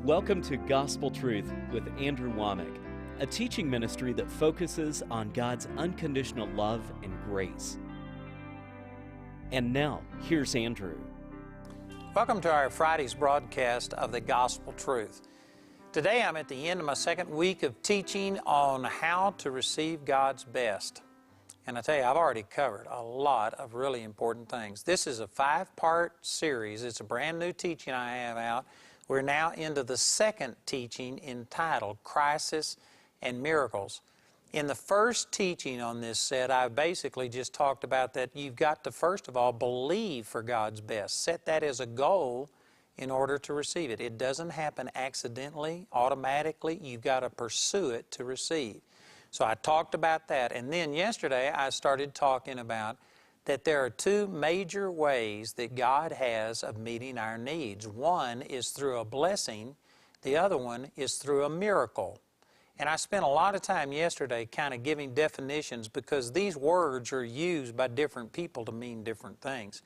Welcome to Gospel Truth with Andrew Wommack, a teaching ministry that focuses on God's unconditional love and grace. And now, here's Andrew. Welcome to our Friday's broadcast of the Gospel Truth. Today I'm at the end of my second week of teaching on how to receive God's best. And I tell you, I've already covered a lot of really important things. This is a 5-part series. It's a brand new teaching I have out. We're now into the second teaching entitled Crisis and Miracles. In the first teaching on this set, I basically just talked about that you've got to, first of all, believe for God's best. Set that as a goal in order to receive it. It doesn't happen accidentally, automatically. You've got to pursue it to receive. So I talked about that. And then yesterday I started talking about that there are two major ways that God has of meeting our needs. One is through a blessing. The other one is through a miracle. And I spent a lot of time yesterday kind of giving definitions because these words are used by different people to mean different things.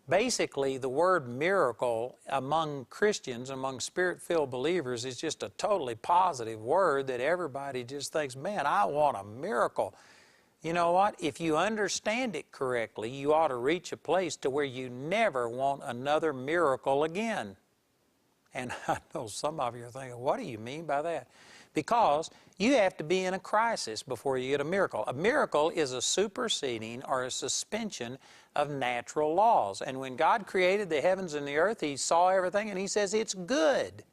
Basically, the word miracle among Christians, among Spirit-filled believers, is just a totally positive word that everybody just thinks, man, I want a miracle. You know what? If you understand it correctly, you ought to reach a place to where you never want another miracle again. And I know some of you are thinking, what do you mean by that? Because you have to be in a crisis before you get a miracle. A miracle is a superseding or a suspension of natural laws. And when God created the heavens and the earth, He saw everything and He says it's good.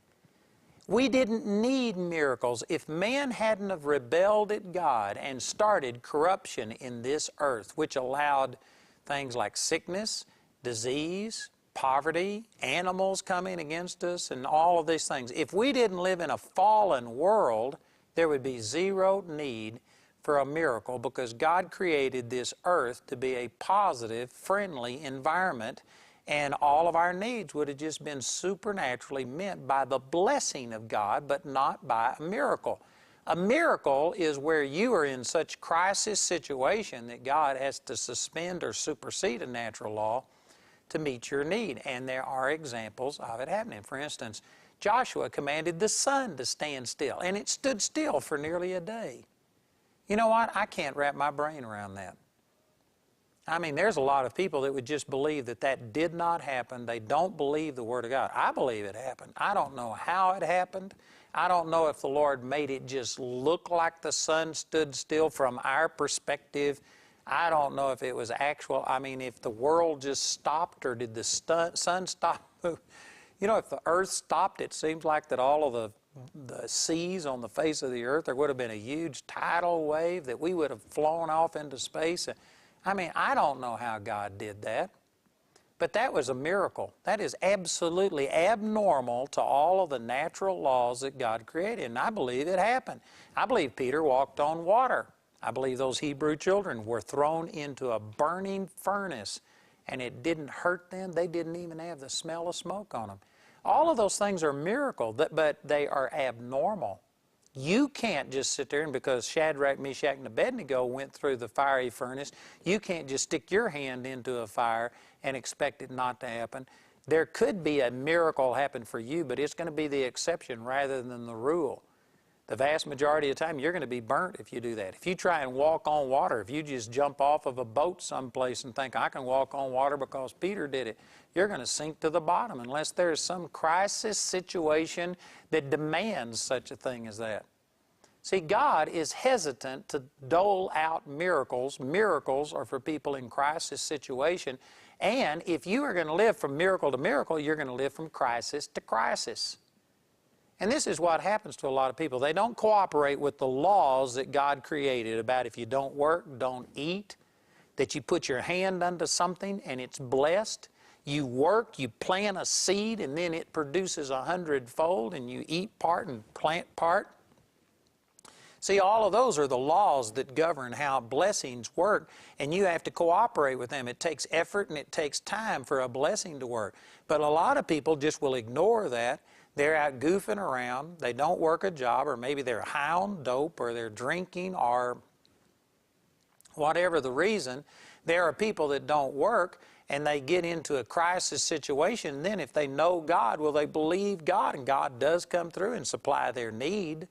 We didn't need miracles. If man hadn't have rebelled at God and started corruption in this earth, which allowed things like sickness, disease, poverty, animals coming against us, and all of these things. If we didn't live in a fallen world, there would be zero need for a miracle because God created this earth to be a positive, friendly environment, and all of our needs would have just been supernaturally met by the blessing of God, but not by a miracle. A miracle is where you are in such crisis situation that God has to suspend or supersede a natural law to meet your need. And there are examples of it happening. For instance, Joshua commanded the sun to stand still, and it stood still for nearly a day. You know what? I can't wrap my brain around that. I mean, there's a lot of people that would just believe that that did not happen. They don't believe the Word of God. I believe it happened. I don't know how it happened. I don't know if the Lord made it just look like the sun stood still from our perspective. I don't know if it was actual. I mean, if the world just stopped, or did the sun stop? You know, if the earth stopped, it seems like that all of the seas on the face of the earth, there would have been a huge tidal wave that we would have flown off into space. I mean, I don't know how God did that, but that was a miracle. That is absolutely abnormal to all of the natural laws that God created, and I believe it happened. I believe Peter walked on water. I believe those Hebrew children were thrown into a burning furnace, and it didn't hurt them. They didn't even have the smell of smoke on them. All of those things are miracles, but they are abnormal. You can't just sit there, and because Shadrach, Meshach, and Abednego went through the fiery furnace, you can't just stick your hand into a fire and expect it not to happen. There could be a miracle happen for you, but it's going to be the exception rather than the rule. The vast majority of the time, you're going to be burnt if you do that. If you try and walk on water, if you just jump off of a boat someplace and think, I can walk on water because Peter did it, you're going to sink to the bottom unless there's some crisis situation that demands such a thing as that. See, God is hesitant to dole out miracles. Miracles are for people in crisis situation. And if you are going to live from miracle to miracle, you're going to live from crisis to crisis. And this is what happens to a lot of people. They don't cooperate with the laws that God created about if you don't work, don't eat, that you put your hand unto something and it's blessed. You work, you plant a seed, and then it produces 100-fold, and you eat part and plant part. See, all of those are the laws that govern how blessings work, and you have to cooperate with them. It takes effort and it takes time for a blessing to work. But a lot of people just will ignore that. They're out goofing around. They don't work a job, or maybe they're high on dope, or they're drinking, or whatever the reason. There are people that don't work, and they get into a crisis situation, then if they know God, will they believe God? And God does come through and supply their need.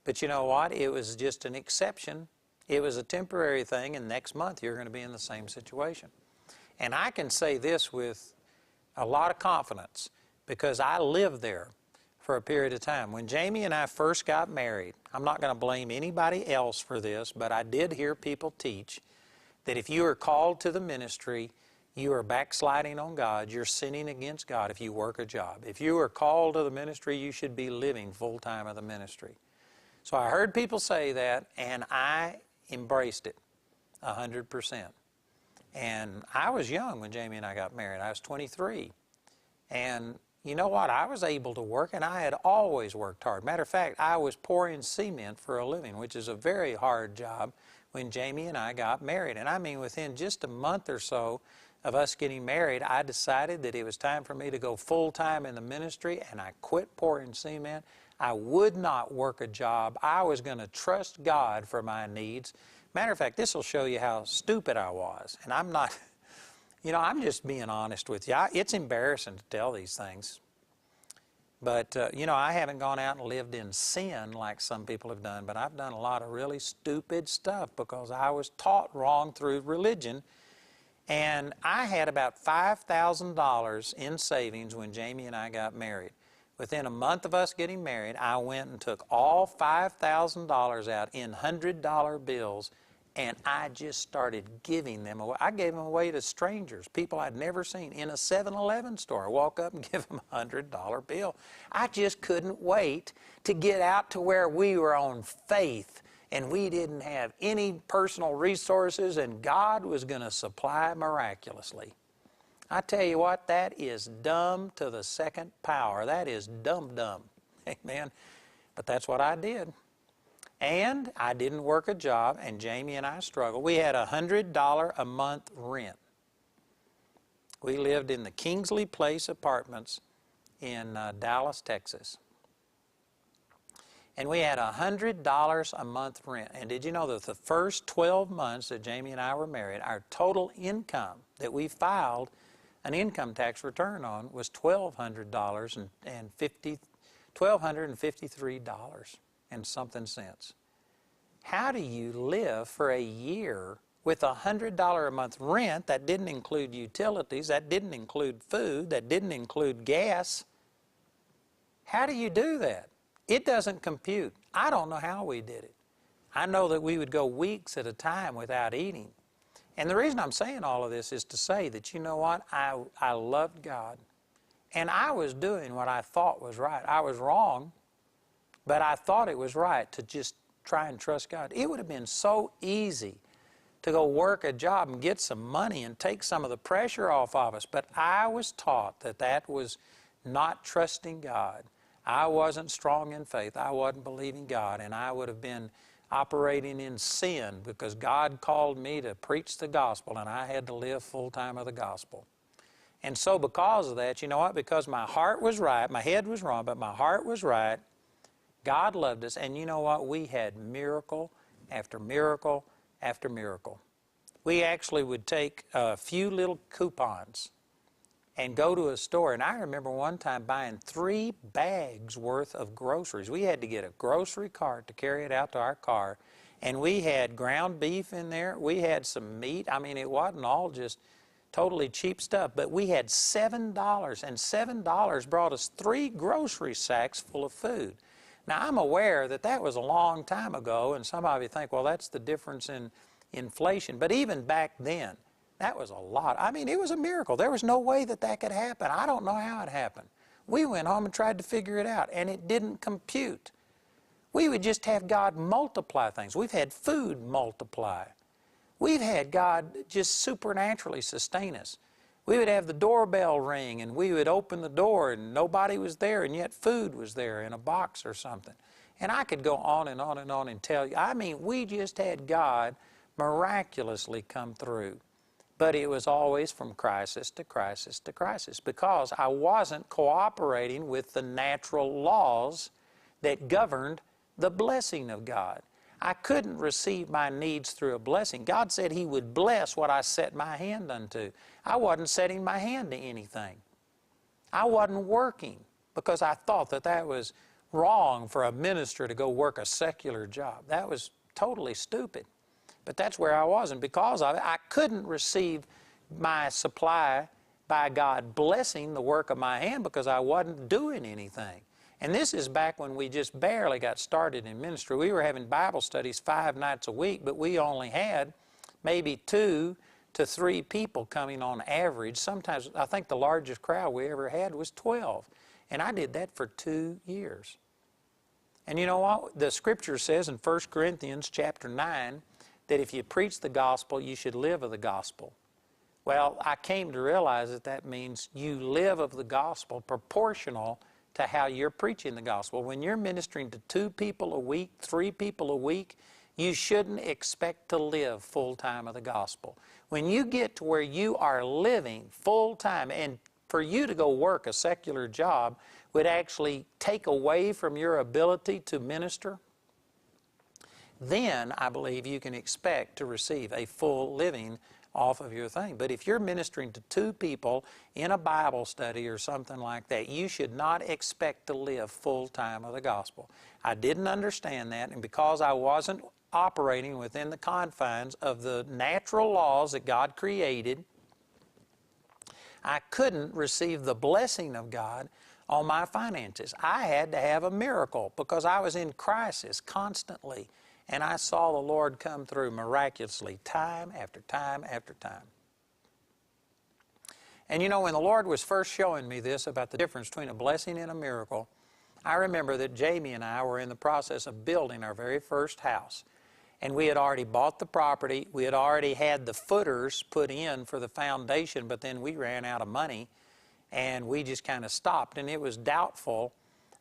But you know what? It was just an exception. It was a temporary thing, and next month you're going to be in the same situation. And I can say this with a lot of confidence because I lived there for a period of time. When Jamie and I first got married, I'm not going to blame anybody else for this, but I did hear people teach that if you are called to the ministry, you are backsliding on God, you're sinning against God if you work a job. If you are called to the ministry, you should be living full-time of the ministry. So I heard people say that, and I embraced it 100%. And I was young when Jamie and I got married. I was 23. And you know what? I was able to work, and I had always worked hard. Matter of fact, I was pouring cement for a living, which is a very hard job, when Jamie and I got married. And I mean, within just a month or so of us getting married, I decided that it was time for me to go full-time in the ministry, and I quit pouring cement. I would not work a job. I was going to trust God for my needs. Matter of fact, this will show you how stupid I was. And I'm not, you know, I'm just being honest with you. It's embarrassing to tell these things. But, you know, I haven't gone out and lived in sin like some people have done, but I've done a lot of really stupid stuff because I was taught wrong through religion. And I had about $5,000 in savings when Jamie and I got married. Within a month of us getting married, I went and took all $5,000 out in $100 bills, and I just started giving them away. I gave them away to strangers, people I'd never seen, in a 7-Eleven store. I walk up and give them a $100 bill. I just couldn't wait to get out to where we were on faith, and we didn't have any personal resources, and God was going to supply miraculously. I tell you what, that is dumb to the second power. That is dumb. Amen. But that's what I did. And I didn't work a job, and Jamie and I struggled. We had a $100 a month rent. We lived in the Kingsley Place apartments in Dallas, Texas. And we had $100 a month rent. And did you know that the first 12 months that Jamie and I were married, our total income that we filed an income tax return on was $1,253 and something cents. How do you live for a year with a $100 a month rent that didn't include utilities, that didn't include food, that didn't include gas? How do you do that? It doesn't compute. I don't know how we did it. I know that we would go weeks at a time without eating. And the reason I'm saying all of this is to say that, you know what, I loved God. And I was doing what I thought was right. I was wrong, but I thought it was right to just try and trust God. It would have been so easy to go work a job and get some money and take some of the pressure off of us. But I was taught that that was not trusting God. I wasn't strong in faith. I wasn't believing God, and I would have been operating in sin because God called me to preach the gospel, and I had to live full-time of the gospel. And so because of that, you know what? Because my heart was right, my head was wrong, but my heart was right, God loved us, and you know what? We had miracle after miracle after miracle. We actually would take a few little coupons and go to a store, and I remember one time buying 3 bags worth of groceries. We had to get a grocery cart to carry it out to our car, and we had ground beef in there. We had some meat. I mean, it wasn't all just totally cheap stuff, but we had $7, and $7 brought us 3 grocery sacks full of food. Now, I'm aware that that was a long time ago, and some of you think, well, that's the difference in inflation. But even back then, that was a lot. I mean, it was a miracle. There was no way that that could happen. I don't know how it happened. We went home and tried to figure it out, and it didn't compute. We would just have God multiply things. We've had food multiply. We've had God just supernaturally sustain us. We would have the doorbell ring, and we would open the door, and nobody was there, and yet food was there in a box or something. And I could go on and on and on and tell you. I mean, we just had God miraculously come through. But it was always from crisis to crisis to crisis because I wasn't cooperating with the natural laws that governed the blessing of God. I couldn't receive my needs through a blessing. God said He would bless what I set my hand unto. I wasn't setting my hand to anything. I wasn't working because I thought that that was wrong for a minister to go work a secular job. That was totally stupid. But that's where I was, and because of it, I couldn't receive my supply by God blessing the work of my hand because I wasn't doing anything. And this is back when we just barely got started in ministry. We were having Bible studies 5 nights a week, but we only had maybe 2 to 3 people coming on average. Sometimes, I think the largest crowd we ever had was 12. And I did that for 2 years. And you know what? The Scripture says in 1 Corinthians chapter 9 that if you preach the gospel, you should live of the gospel. Well, I came to realize that that means you live of the gospel proportional to how you're preaching the gospel. When you're ministering to 2 people a week, 3 people a week, you shouldn't expect to live full-time of the gospel. When you get to where you are living full-time, and for you to go work a secular job would actually take away from your ability to minister, then I believe you can expect to receive a full living off of your thing. But if you're ministering to 2 people in a Bible study or something like that, you should not expect to live full-time of the gospel. I didn't understand that, and because I wasn't operating within the confines of the natural laws that God created, I couldn't receive the blessing of God on my finances. I had to have a miracle because I was in crisis constantly. And I saw the Lord come through miraculously time after time after time. And you know, when the Lord was first showing me this about the difference between a blessing and a miracle, I remember that Jamie and I were in the process of building our very first house. And we had already bought the property. We had already had the footers put in for the foundation, but then we ran out of money and we just kind of stopped. And it was doubtful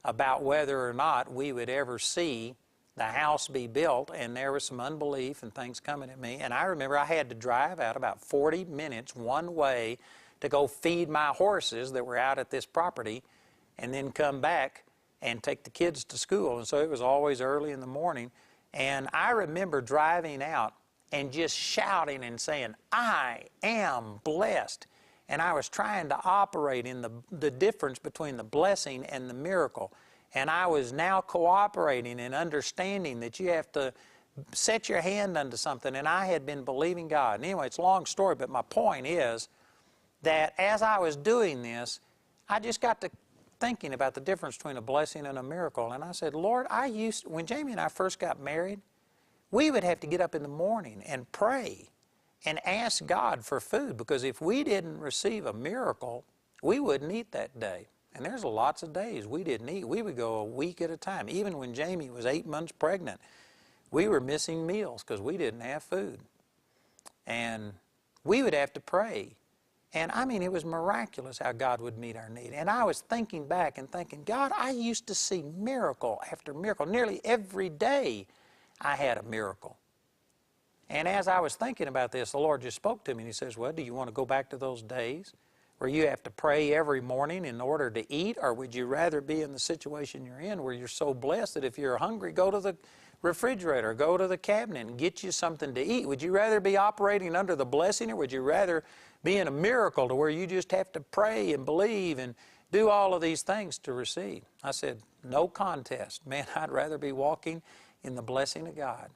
about whether or not we would ever see the house be built, and there was some unbelief and things coming at me. And I remember I had to drive out about 40 minutes one way to go feed my horses that were out at this property and then come back and take the kids to school. And so it was always early in the morning. And I remember driving out and just shouting and saying, I am blessed. And I was trying to operate in the difference between the blessing and the miracle. And I was now cooperating and understanding that you have to set your hand unto something. And I had been believing God. And anyway, it's a long story, but my point is that as I was doing this, I just got to thinking about the difference between a blessing and a miracle. And I said, Lord, when Jamie and I first got married, we would have to get up in the morning and pray and ask God for food, because if we didn't receive a miracle, we wouldn't eat that day. And there's lots of days we didn't eat. We would go a week at a time. Even when Jamie was 8 months pregnant, we were missing meals because we didn't have food. And we would have to pray. And I mean, it was miraculous how God would meet our need. And I was thinking back and thinking, God, I used to see miracle after miracle. Nearly every day I had a miracle. And as I was thinking about this, the Lord just spoke to me and He says, well, do you want to go back to those days where you have to pray every morning in order to eat, or would you rather be in the situation you're in where you're so blessed that if you're hungry, go to the refrigerator, go to the cabinet and get you something to eat? Would you rather be operating under the blessing, or would you rather be in a miracle to where you just have to pray and believe and do all of these things to receive? I said, no contest. Man, I'd rather be walking in the blessing of God.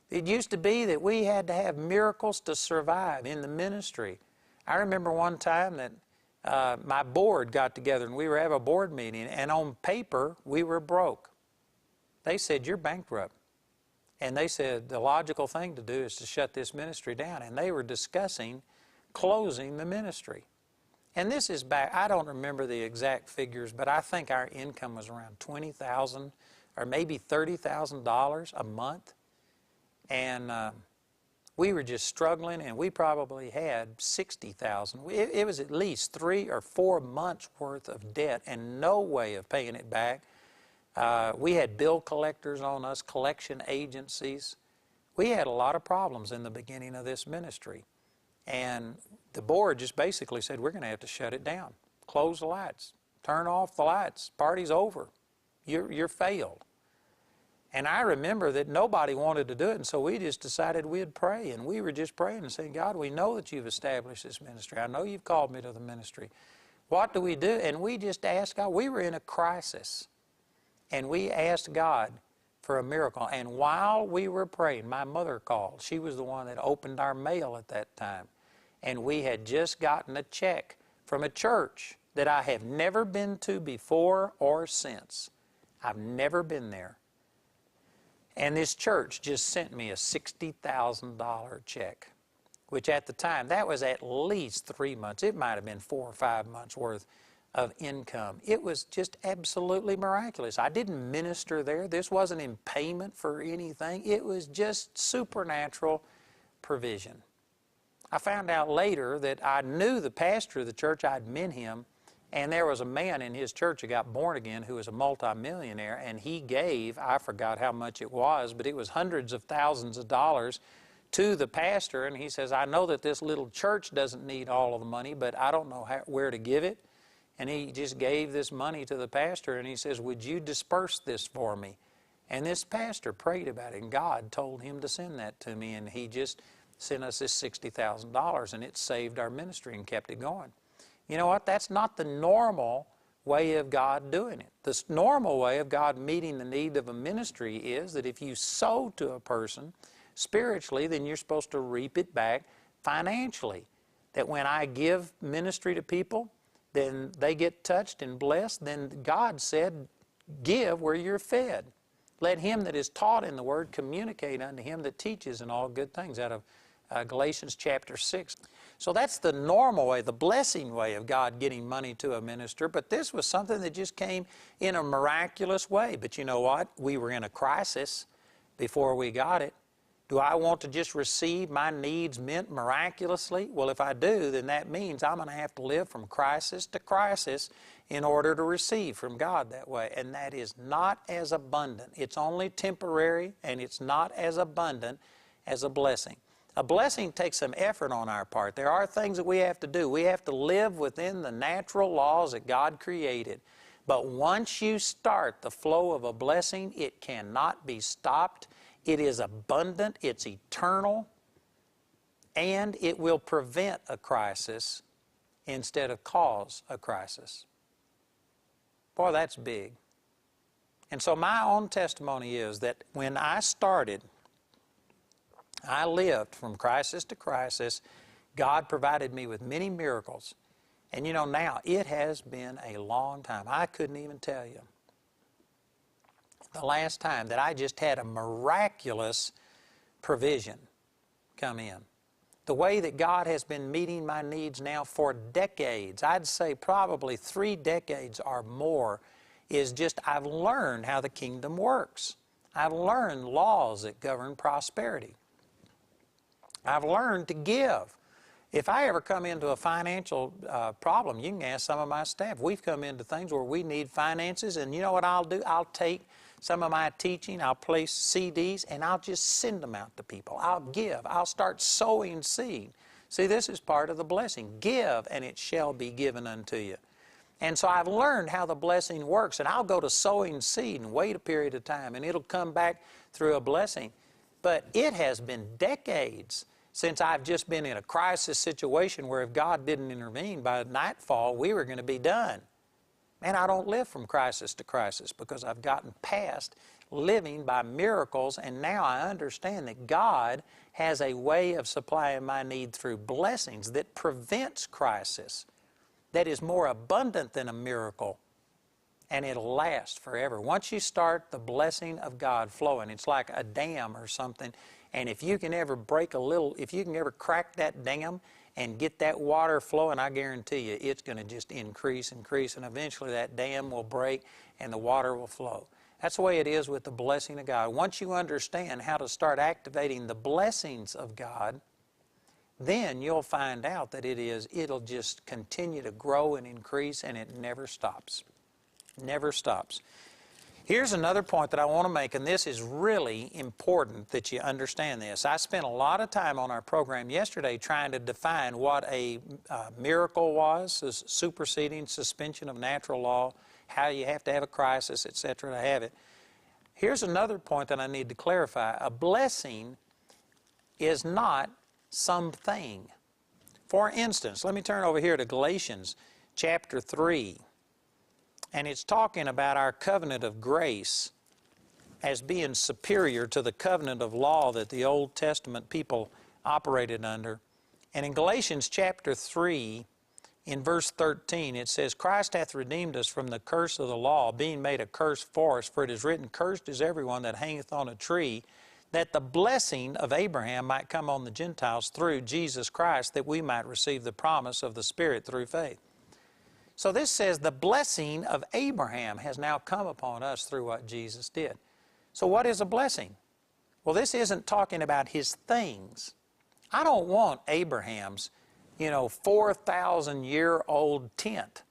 It used to be that we had to have miracles to survive in the ministry. I remember one time that my board got together and we were having a board meeting, and on paper we were broke. They said, you're bankrupt. And they said the logical thing to do is to shut this ministry down. And they were discussing closing the ministry. And this is back, I don't remember the exact figures, but I think our income was around $20,000 or maybe $30,000 a month. And we were just struggling, and we probably had $60,000. It was at least 3 or 4 months worth of debt and no way of paying it back. We had bill collectors on us, collection agencies. We had a lot of problems in the beginning of this ministry. And the board just basically said, we're going to have to shut it down. Close the lights. Turn off the lights. Party's over. You're failed. And I remember that nobody wanted to do it, and so we just decided we'd pray. And we were just praying and saying, God, we know that you've established this ministry. I know you've called me to the ministry. What do we do? And we just asked God. We were in a crisis, and we asked God for a miracle. And while we were praying, my mother called. She was the one that opened our mail at that time. And we had just gotten a check from a church that I have never been to before or since. I've never been there. And this church just sent me a $60,000 check, which at the time, that was at least 3 months. It might have been 4 or 5 months worth of income. It was just absolutely miraculous. I didn't minister there. This wasn't in payment for anything. It was just supernatural provision. I found out later that I knew the pastor of the church. I'd met him, and there was a man in his church who got born again who was a multimillionaire, and he gave, I forgot how much it was, but it was hundreds of thousands of dollars to the pastor. And he says, I know that this little church doesn't need all of the money, but I don't know where to give it. And he just gave this money to the pastor, and he says, would you disperse this for me? And this pastor prayed about it, and God told him to send that to me, and he just sent us this $60,000, and it saved our ministry and kept it going. You know what? That's not the normal way of God doing it. The normal way of God meeting the need of a ministry is that if you sow to a person spiritually, then you're supposed to reap it back financially. That when I give ministry to people, then they get touched and blessed. Then God said, give where you're fed. Let him that is taught in the word communicate unto him that teaches in all good things, out of Galatians chapter 6. So that's the normal way, the blessing way of God getting money to a minister. But this was something that just came in a miraculous way. But you know what? We were in a crisis before we got it. Do I want to just receive my needs met miraculously? Well, if I do, then that means I'm going to have to live from crisis to crisis in order to receive from God that way. And that is not as abundant. It's only temporary, and it's not as abundant as a blessing. A blessing takes some effort on our part. There are things that we have to do. We have to live within the natural laws that God created. But once you start the flow of a blessing, it cannot be stopped. It is abundant, it's eternal, and it will prevent a crisis instead of cause a crisis. Boy, that's big. And so my own testimony is that when I started, I lived from crisis to crisis. God provided me with many miracles. And you know, now it has been a long time. I couldn't even tell you the last time that I just had a miraculous provision come in. The way that God has been meeting my needs now for decades, I'd say probably 3 decades or more, is just I've learned how the kingdom works. I've learned laws that govern prosperity. I've learned to give. If I ever come into a financial problem, you can ask some of my staff. We've come into things where we need finances, and you know what I'll do? I'll take some of my teaching, I'll place CDs, and I'll just send them out to people. I'll give. I'll start sowing seed. See, this is part of the blessing. Give, and it shall be given unto you. And so I've learned how the blessing works, and I'll go to sowing seed and wait a period of time, and it'll come back through a blessing. But it has been decades since I've just been in a crisis situation where if God didn't intervene, by nightfall, we were going to be done. Man, I don't live from crisis to crisis because I've gotten past living by miracles, and now I understand that God has a way of supplying my need through blessings that prevents crisis, that is more abundant than a miracle, and it'll last forever. Once you start the blessing of God flowing, it's like a dam or something, and if you can ever if you can ever crack that dam and get that water flowing, I guarantee you it's going to just increase, and eventually that dam will break and the water will flow. That's the way it is with the blessing of God. Once you understand how to start activating the blessings of God, then you'll find out that it'll just continue to grow and increase, and it never stops. Never stops. Here's another point that I want to make, and this is really important that you understand this. I spent a lot of time on our program yesterday trying to define what a miracle was, a superseding suspension of natural law, how you have to have a crisis, etc. to have it. Here's another point that I need to clarify. A blessing is not something. For instance, let me turn over here to Galatians chapter 3. And it's talking about our covenant of grace as being superior to the covenant of law that the Old Testament people operated under. And in Galatians chapter 3, in verse 13, it says, Christ hath redeemed us from the curse of the law, being made a curse for us. For it is written, Cursed is everyone that hangeth on a tree, that the blessing of Abraham might come on the Gentiles through Jesus Christ, that we might receive the promise of the Spirit through faith. So this says the blessing of Abraham has now come upon us through what Jesus did. So what is a blessing? Well, this isn't talking about his things. I don't want Abraham's 4,000-year-old tent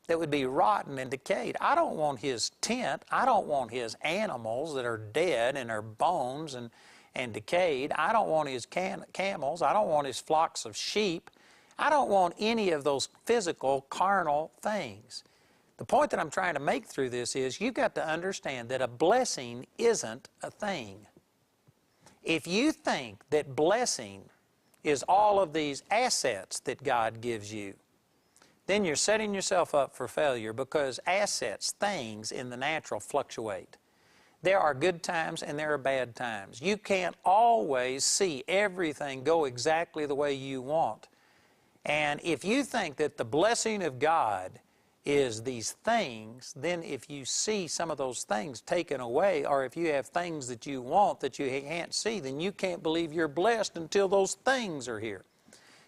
that would be rotten and decayed. I don't want his tent. I don't want his animals that are dead and are bones and decayed. I don't want his camels. I don't want his flocks of sheep. I don't want any of those physical, carnal things. The point that I'm trying to make through this is you've got to understand that a blessing isn't a thing. If you think that blessing is all of these assets that God gives you, then you're setting yourself up for failure, because assets, things in the natural fluctuate. There are good times and there are bad times. You can't always see everything go exactly the way you want. And if you think that the blessing of God is these things, then if you see some of those things taken away, or if you have things that you want that you can't see, then you can't believe you're blessed until those things are here.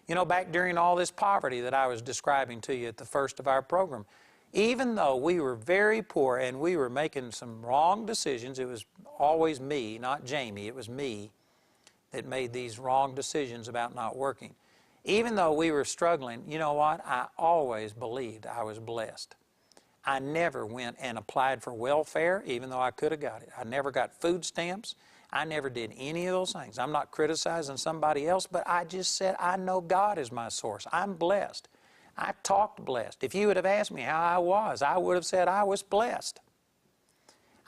You know, back during all this poverty that I was describing to you at the first of our program, even though we were very poor and we were making some wrong decisions, it was always me, not Jamie, it was me that made these wrong decisions about not working. Even though we were struggling, you know what? I always believed I was blessed. I never went and applied for welfare, even though I could have got it. I never got food stamps. I never did any of those things. I'm not criticizing somebody else, but I just said, I know God is my source. I'm blessed. I talked blessed. If you would have asked me how I was, I would have said I was blessed.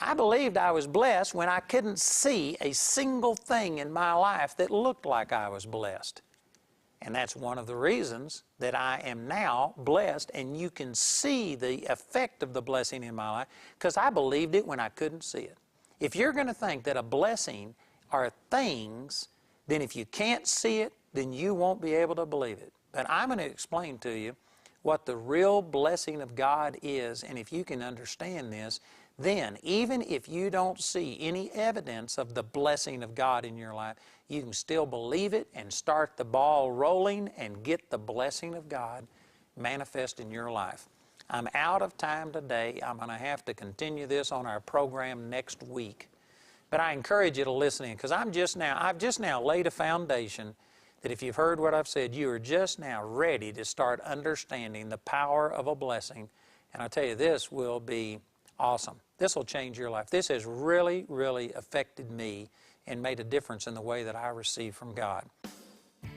I believed I was blessed when I couldn't see a single thing in my life that looked like I was blessed. And that's one of the reasons that I am now blessed, and you can see the effect of the blessing in my life, because I believed it when I couldn't see it. If you're going to think that a blessing are things, then if you can't see it, then you won't be able to believe it. But I'm going to explain to you what the real blessing of God is, and if you can understand this, then even if you don't see any evidence of the blessing of God in your life, you can still believe it and start the ball rolling and get the blessing of God manifest in your life. I'm out of time today. I'm going to have to continue this on our program next week. But I encourage you to listen in, because I've just now laid a foundation that if you've heard what I've said, you are just now ready to start understanding the power of a blessing. And I tell you, this will be awesome. This will change your life. This has really, really affected me and made a difference in the way that I receive from God.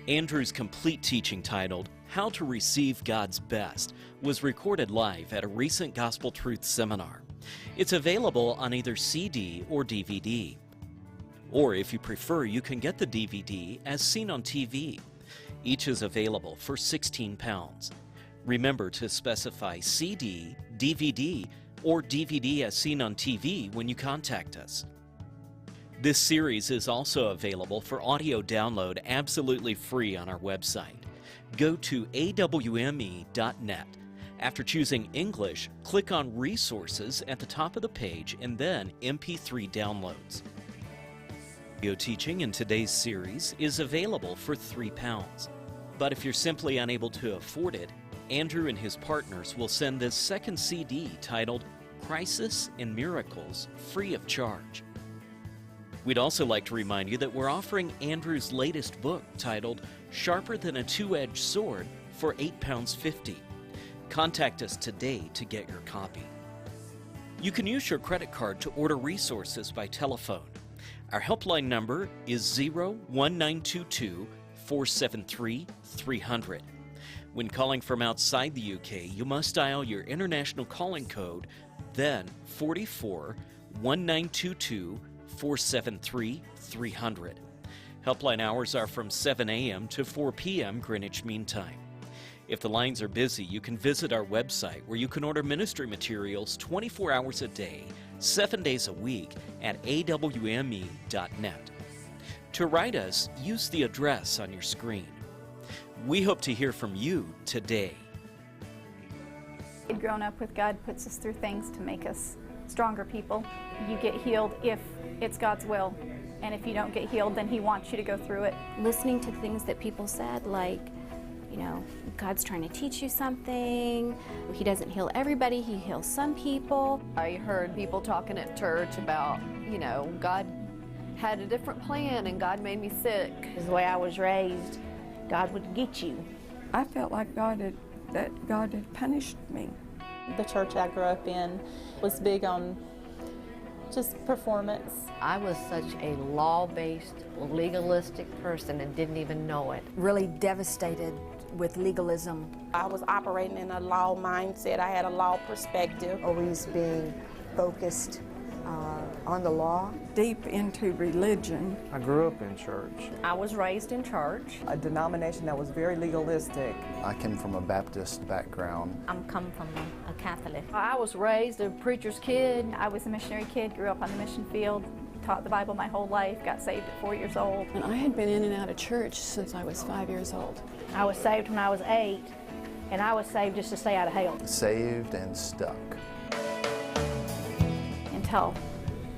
Andrew's complete teaching titled, How to Receive God's Best, was recorded live at a recent Gospel Truth seminar. It's available on either CD or DVD. Or if you prefer, you can get the DVD as seen on TV. Each is available for £16. Remember to specify CD, DVD, or DVD as seen on TV when you contact us. This series is also available for audio download absolutely free on our website. Go to awme.net. After choosing English, click on Resources at the top of the page and then MP3 downloads. Video teaching in today's series is available for £3. But if you're simply unable to afford it, Andrew and his partners will send this second CD titled Crisis and Miracles free of charge. We'd also like to remind you that we're offering Andrew's latest book titled Sharper Than a Two-Edged Sword for £8.50. Contact us today to get your copy. You can use your credit card to order resources by telephone. Our helpline number is 01922 473 300. When calling from outside the UK, you must dial your international calling code, then 44 1922-473-300. Helpline hours are from 7 a.m. to 4 p.m. Greenwich Mean Time. If the lines are busy, you can visit our website where you can order ministry materials 24 hours a day, 7 days a week at awme.net. To write us, use the address on your screen. We hope to hear from you today. Growing up with God puts us through things to make us stronger people. You get healed if it's God's will, and if you don't get healed, then He wants you to go through it. Listening to things that people said, like, you know, God's trying to teach you something. He doesn't heal everybody, He heals some people. I heard people talking at church about, you know, God had a different plan and God made me sick. The way I was raised, God would get you. I felt like God had punished me. The church I grew up in was big on just performance. I was such a law-based, legalistic person and didn't even know it. Really devastated with legalism. I was operating in a law mindset. I had a law perspective. Always being focused on the law. Deep into religion. I grew up in church. I was raised in church. A denomination that was very legalistic. I came from a Baptist background. I'm come from a Catholic. I was raised a preacher's kid. I was a missionary kid, grew up on the mission field, taught the Bible my whole life, got saved at 4 years old. And I had been in and out of church since I was 5 years old. I was saved when I was 8, and I was saved just to stay out of hell. Saved and stuck. Until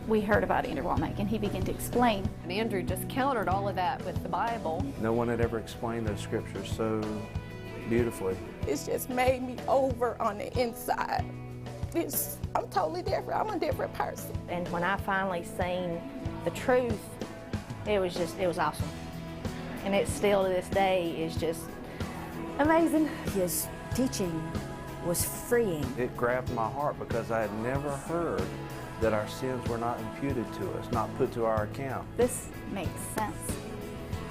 we heard about Andrew Wommack, and he began to explain. And Andrew just countered all of that with the Bible. No one had ever explained those scriptures so beautifully. It's just made me over on the inside. I'm totally different. I'm a different person. And when I finally seen the truth, it was awesome. And it still to this day is just amazing. His teaching was freeing. It grabbed my heart because I had never heard that our sins were not imputed to us, not put to our account. This makes sense.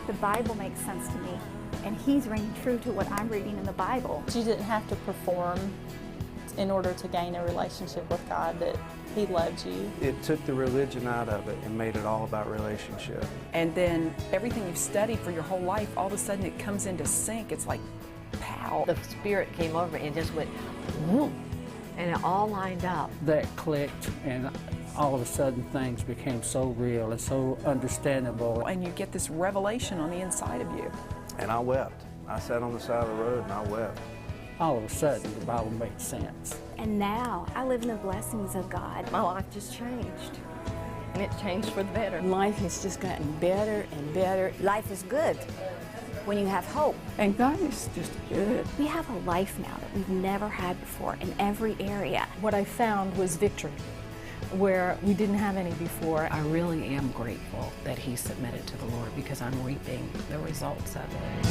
The Bible makes sense to me, and He's reigning true to what I'm reading in the Bible. You didn't have to perform in order to gain a relationship with God, that He loved you. It took the religion out of it and made it all about relationship. And then everything you've studied for your whole life, all of a sudden it comes into sync. It's like, pow. The Spirit came over and just went, whoop, and it all lined up. That clicked, and all of a sudden things became so real and so understandable. And you get this revelation on the inside of you. And I wept. I sat on the side of the road and I wept. All of a sudden, the Bible made sense. And now I live in the blessings of God. My life just changed, and it changed for the better. Life has just gotten better and better. Life is good when you have hope. And God is just good. We have a life now that we've never had before in every area. What I found was victory, where we didn't have any before. I really am grateful that he submitted to the Lord because I'm reaping the results of it.